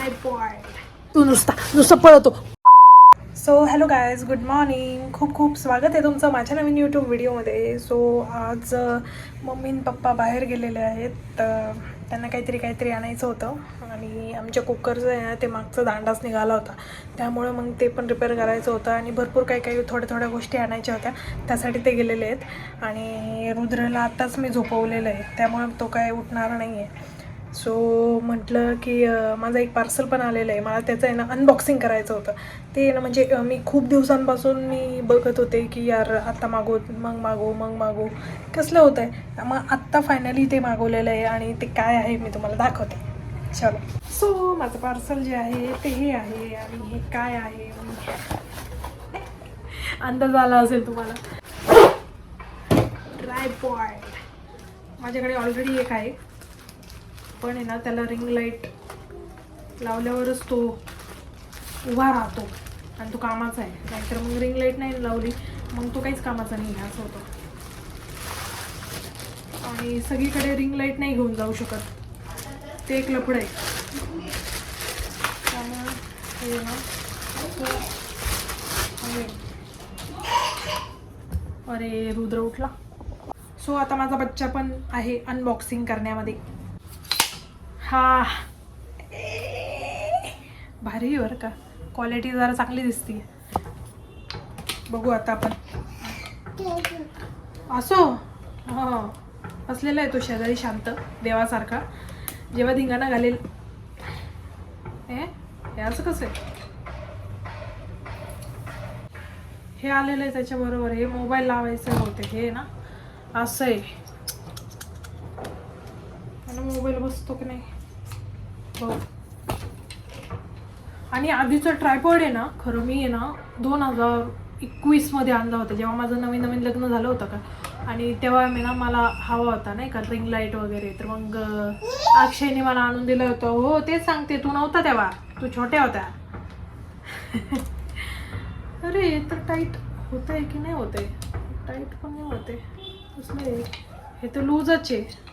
तू नुसतं पळतो. So hello guys, good morning. खूप खूप स्वागत आहे तुमचं माझ्या नवीन यूट्यूब व्हिडिओमध्ये. सो आज मम्मी आणि पप्पा बाहेर गेलेले आहेत. त्यांना काहीतरी आणायचं होतं आणि आमच्या कुकरचं आहे ना ते मागचा दांडाच निघाला होता, त्यामुळे मग ते पण रिपेअर करायचं होतं आणि भरपूर काही थोड्या गोष्टी आणायच्या होत्या, त्यासाठी ते गेलेले आहेत. आणि रुद्रला आत्ताच मी झोपवलेलं आहे, त्यामुळे तो काय उठणार नाही आहे. सो म्हटलं की माझं एक पार्सल पण आलेलं आहे, मला त्याचं आहे ना अनबॉक्सिंग करायचं होतं. ते ना म्हणजे मी खूप दिवसांपासून मी बघत होते की यार आत्ता मग मागू कसलं होतं आहे. मग आत्ता फायनली ते मागवलेलं आहे आणि ते काय आहे मी तुम्हाला दाखवते. चलो. सो माझं पार्सल जे आहे ते हे आहे आणि हे काय आहे अंदाज आला असेल तुम्हाला. ट्रायपॉड माझ्याकडे ऑलरेडी एक आहे, पण आहे ना त्याला रिंग लाईट लावल्यावरच तो उभा राहतो आणि तो कामाचा आहे, नाहीतर मग रिंग लाईट नाही लावली मग तो काहीच कामाचा नाही आहे, असं होतं. आणि सगळीकडे रिंग लाईट नाही घेऊन जाऊ शकत, ते एक लफडं आहे. त्यामुळे हे ना अरे रुद्र उठला. सो आता माझा बच्चा पण आहे अनबॉक्सिंग करण्यामध्ये. हा भारी आहे बरं का, क्वालिटी जरा चांगली दिसते. बघू आता आपण. असो हां, बसलेला आहे तो शेजारी शांत देवासारखा, जेव्हा धिंगाणा घालेल. हे असं कसं आहे, हे आलेलं आहे त्याच्याबरोबर. हे मोबाईल लावायचं होते हे ना, असं आहे. आणि मोबाईल बसतो की नाही बघ. आणि आधीचं ट्रायपॉड आहे ना, खरं मी आहे ना 2021 मध्ये आणला होता, जेव्हा माझं नवीन लग्न झालं होतं का. आणि तेव्हा मी ना मला हवा होता नाही का रिंग लाईट वगैरे, तर मग अक्षयने मला आणून दिलं होतं. हो तेच सांगते, तू नव्हता तेव्हा, तू छोट्या होत्या. अरे तर टाईट होत आहे की नाही होत आहे, टाईट पण नाही होते कसलं. हे तर लूजच आहे.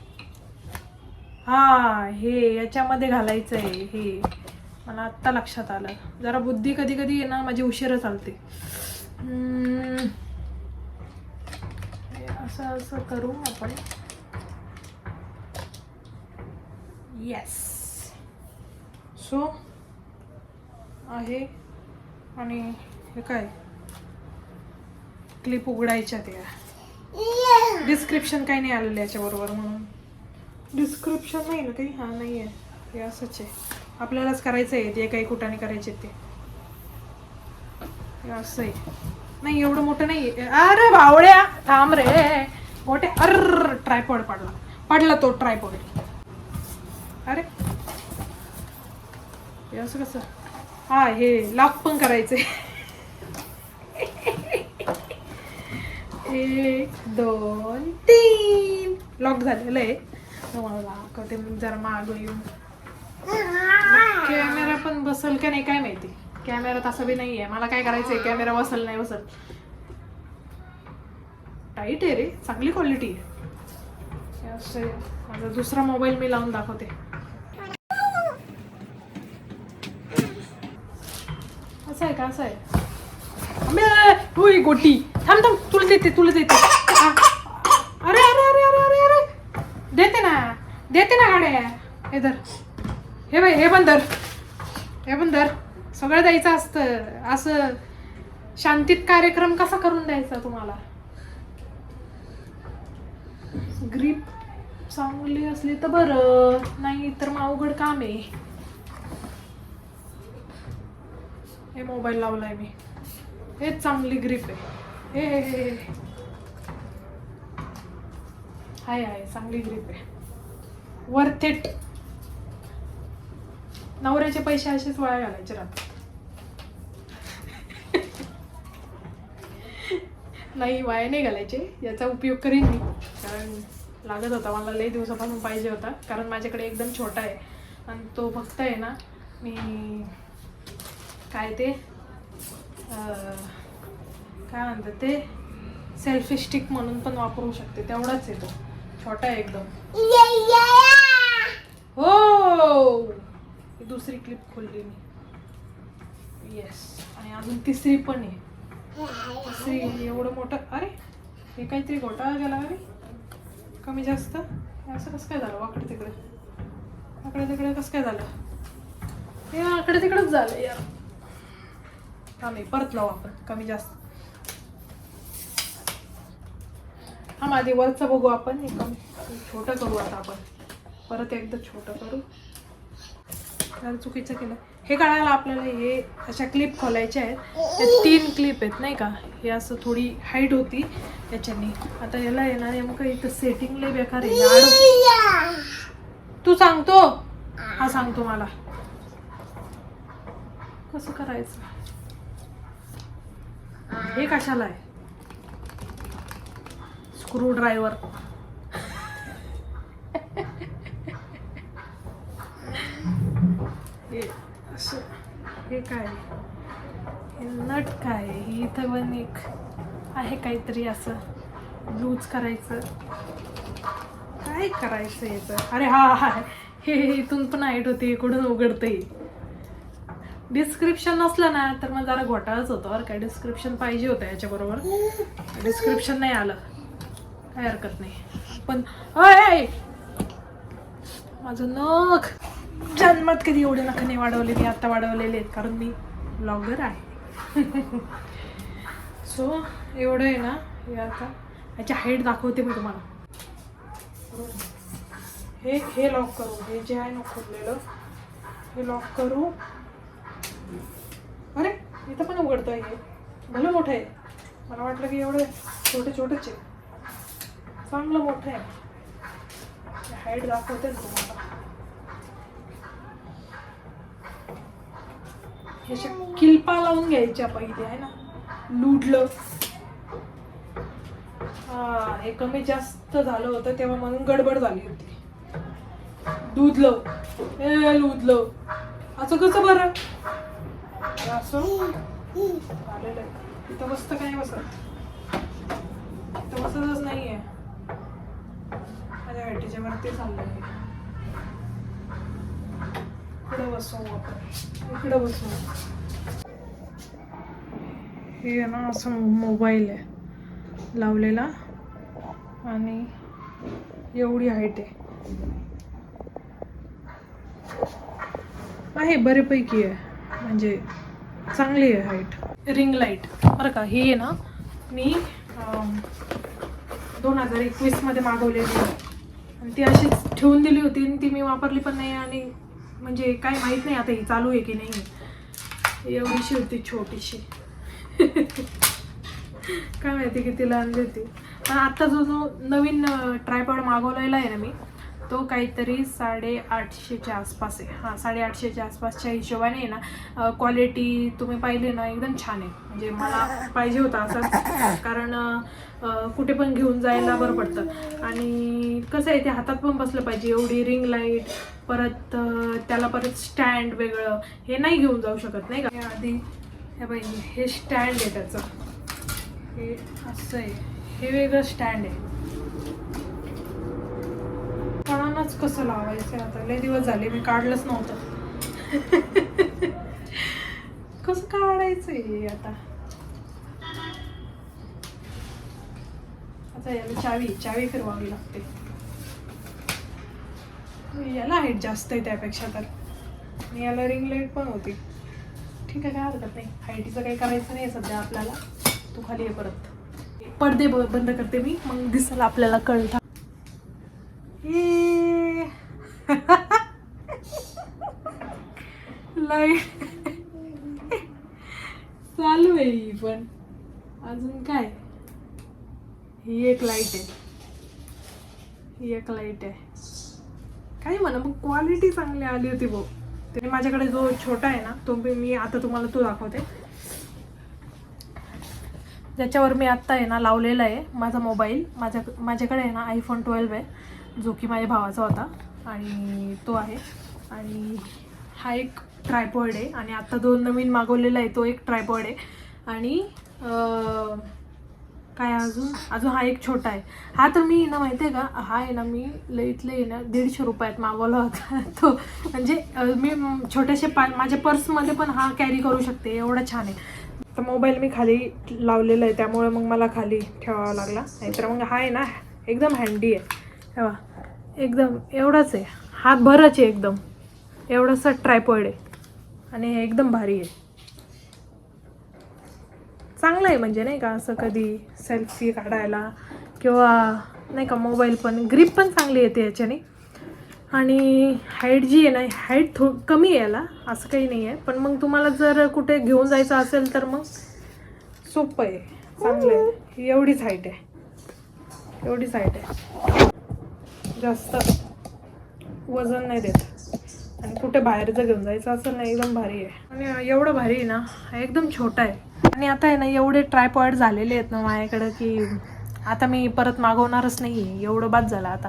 हा हे याच्यामध्ये घालायचं आहे, हे मला आत्ता लक्षात आलं. जरा बुद्धी कधी कधी आहे ना माझी उशीर चालते. असं करू आपण. येस. सो आहे आणि हे काय क्लिप उघडायच्या त्या. डिस्क्रिप्शन काही नाही आलेलं याच्याबरोबर, म्हणून डिस्क्रिप्शन नाही ना काही. हा नाही आहे, हे असंच आहे, आपल्यालाच करायचं आहे जे काही कुठाने करायचे ते. असं आहे, नाही एवढं मोठं नाही. अरे बावड्या थांब रे मोठे. अर ट्रायपॉड पडला तो ट्रायपॉड. अरे हे असं कसं. हा हे लॉक पण करायचंय. 1 2 3 लॉक झालेलं आहे. मला कधी जरा माग येऊन कॅमेरा पण बसल का नाही काय माहिती. कॅमेरा तसा बी नाही आहे, मला काय करायचंय कॅमेरा बसल नाही बसल. टाईट आहे रे, चांगली क्वालिटी आहे. असं माझा दुसरा मोबाईल मी लावून दाखवते. असं आहे का, असं आहे. होय गोटी, थांब तुला देते. अरे अरे अरे अरे अरे अरे देते ना गाड्या. हे धर, हे बाई हे पण धर. सगळं द्यायचं असतं. असं शांतीत कार्यक्रम कसा करून द्यायचा तुम्हाला. ग्रीप चांगली असली तर बरं, नाही तर मग अवघड काम आहे. हे मोबाईल लावलाय मी, हेच चांगली ग्रीप आहे. हे हाय चांगली ग्रीप आहे, वर्थ इट. नवऱ्याचे पैसे असेच वाया घालायचे राहतात. नाही वाया नाही घालायचे, याचा उपयोग करीन मी, कारण लागत होता मला, लई दिवसापासून पाहिजे होता. कारण माझ्याकडे एकदम छोटा आहे आणि तो फक्त आहे ना, मी काय ते काय म्हणतात ते सेल्फी स्टिक म्हणून पण वापरू शकते, तेवढाच आहे. तो छोटा आहे एकदम. हो ही दुसरी क्लिप खोलली मी. येस, आणि अजून तिसरी पण आहे. तिसरी एवढं मोठं. अरे हे काहीतरी घोटाळा गेला. अरे कमी जास्त असं कसं काय झालं? वाकडे तिकडे कसं काय झालं? हे आकडे तिकडेच झालं यार. हा नाही, परत लावू आपण. कमी जास्त हा आधी वरचं बघू आपण. हे कमी छोटं करू आता आपण. परत एकदा छोटं करू. जरा चुकीचं केलं. हे कळायला आपल्याला हे अशा क्लिप खोलायच्या आहेत. त्या 3 क्लिप आहेत नाही का. हे असं थोडी हाईट होती याच्याने. आता याला येणार मग काही इथं सेटिंग लय बेकार आहे. तू सांगतो? हा सांगतो मला कसं करायचं. हे कशाला आहे? Screw driver. हे असं. हे काय? हे नट काय? हे इथं पण एक आहे काहीतरी असं लूज करायचं. काय करायचं याचं? अरे हा हे इथून पण हाईट होती, इकडून उघडतंय. डिस्क्रिप्शन नसलं ना तर मग जरा घोटाळाच होतो. बरं काय, डिस्क्रिप्शन पाहिजे होतं याच्याबरोबर. डिस्क्रिप्शन नाही आलं, काय हरकत नाही. पण अय माझं नख जन्मात कधी एवढे नख नाही वाढवले मी. आता वाढवलेले आहेत कारण मी ब्लॉगर आहे. सो एवढं आहे ना. हे आता याची हाईट दाखवते मी तुम्हाला. हे लॉक करू. हे जे आहे ना खोललेलं हे लॉक करू. अरे इथं पण उघडतं. हे भलं मोठं आहे. मला वाटलं की एवढं छोटेच आहे. चांगलं मोठं आहे. हाईट दाखवते ना तुम्हाला. ह्याच्या किल्पा लावून घ्यायच्या पहिले आहे ना. लुडलं. हा हे कमी जास्त झालं होतं तेव्हा म्हणून गडबड झाली होती. दूधलं लुदलं असं कसं बरं? असं झालेलं आहे. इथं बसतं काय बसत? इथं बसतच नाही आहे. माझ्या हाईटीच्या वरती चाललं आहे. इकडं बसवू आपण. इकडं बसवू. हे ना असं मोबाईल आहे लावलेला आणि एवढी हाईट आहे. बऱ्यापैकी आहे म्हणजे चांगली आहे हाईट. रिंग लाईट बरं का. ही आहे ना मी 2021 मध्ये मागवलेली आणि ती अशीच ठेवून दिली होती आणि ती मी वापरली पण नाही. आणि म्हणजे काय माहीत नाही आता ही चालू आहे की नाही. एवढीशी होती छोटीशी. काय माहिती कितीला आणली होती. पण आता जो नवीन ट्रायपॉड मागवलेला आहे ना मी, तो काहीतरी 850च्या आसपास आहे. हां 850च्या आसपासच्या हिशोबाने आहे ना. क्वालिटी तुम्ही पाहिली ना एकदम छान आहे. म्हणजे मला पाहिजे होता असं. कारण कुठे पण घेऊन जायला बरं पडतं. आणि कसं आहे ते हातात पण बसलं पाहिजे. एवढी रिंग लाईट परत त्याला परत स्टँड वेगळं हे नाही घेऊन जाऊ शकत नाही का. आधी हे बाई हे स्टँड आहे त्याचं. हे असं आहे. हे वेगळं स्टँड आहे. कळानच कसं लावायचं आता. लय दिवस झाले मी काढलंच नव्हतं. कसं काढायचं हे आता. आता याला चावी फिरवावी लागते. याला हाईट जास्त आहे त्यापेक्षा तर. आणि याला रिंग लाईट पण होती. ठीक आहे काय हरकत नाही. हाईटीचं काही करायचं नाही सध्या आपल्याला. तू खाली आहे परत. पडदे बंद करते मी मग दिसेल आपल्याला कळतं. लाईट चालू आहे पण अजून काय. ही एक लाईट आहे. काय म्हणा मग क्वालिटी चांगली आली होती भाऊ. ते माझ्याकडे जो छोटा आहे ना तो मी आता तुम्हाला तो दाखवते. ज्याच्यावर मी आत्ता आहे ना लावलेला आहे माझा मोबाईल. माझ्याकडे आहे ना iPhone 12 आहे जो की माझ्या भावाचा होता आणि तो आहे. आणि हा एक ट्रायपॉड आहे. आणि आत्ता 2 नवीन मागवलेला आहे तो एक ट्रायपॉड आहे. आणि काय अजून हा एक छोटा आहे. हा तर मी ना माहिती आहे का, हा आहे ना मी लईतले ना 150 रुपयात मागवला होता तो. म्हणजे मी छोट्याशा माझ्या पर्समध्ये पण हा कॅरी करू शकते, एवढा छान आहे. तर मोबाईल मी खाली लावलेला आहे त्यामुळे मग मला खाली ठेवावा लागला, नाहीतर मग हा आहे ना एकदम हँडी आहे. तेव्हा एकदम एवढाच आहे, हातभरच आहे एकदम, एवढासा ट्रायपॉड आहे आणि हे एकदम भारी आहे. चांगलं आहे म्हणजे नाही का, असं कधी सेल्फी काढायला किंवा नाही का, मोबाईल पण ग्रिप पण चांगली येते याच्याने. आणि हाईट जी आहे ना, हाईट कमी आहे याला, असं काही नाही आहे. पण मग तुम्हाला जर कुठे घेऊन जायचं असेल तर मग सोपं आहे, चांगलं आहे. एवढीच हाईट आहे, एवढीच हाईट आहे, जास्त वजन नाही देत. आणि कुठे बाहेर जर घेऊन जायचं असेल ना, एकदम भारी आहे. आणि एवढं भारी आहे ना, एकदम छोटा आहे. आणि आता आहे ना एवढे ट्रायपॉड झालेले आहेत ना माझ्याकडं की आता मी परत मागवणारच नाही आहे, एवढं बाद झालं आता.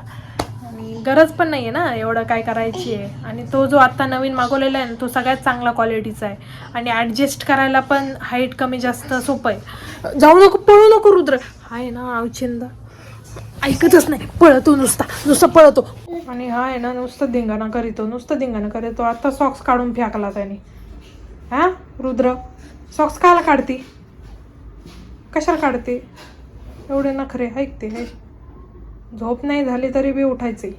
आणि गरज पण नाही आहे ना एवढं काय करायची आहे. आणि तो जो आत्ता नवीन मागवलेला आहे ना, तो सगळ्यात चांगला क्वालिटीचा आहे. आणि ॲडजस्ट करायला पण हाईट कमी जास्त सोपं आहे. जाऊ नको, पळू नको रुद्र. हा आहे ना अवचिंदा, ऐकतच नाही, पळतो नुसता पळतो. आणि हा आहे ना नुसतं धिंगाणा करीतो. आता सॉक्स काढून फेकला त्याने. हा रुद्र, सॉक्स कायला काढते, कशाला काढते, एवढे नखरे ऐकते. झोप नाही झाली तरी बी उठायचे.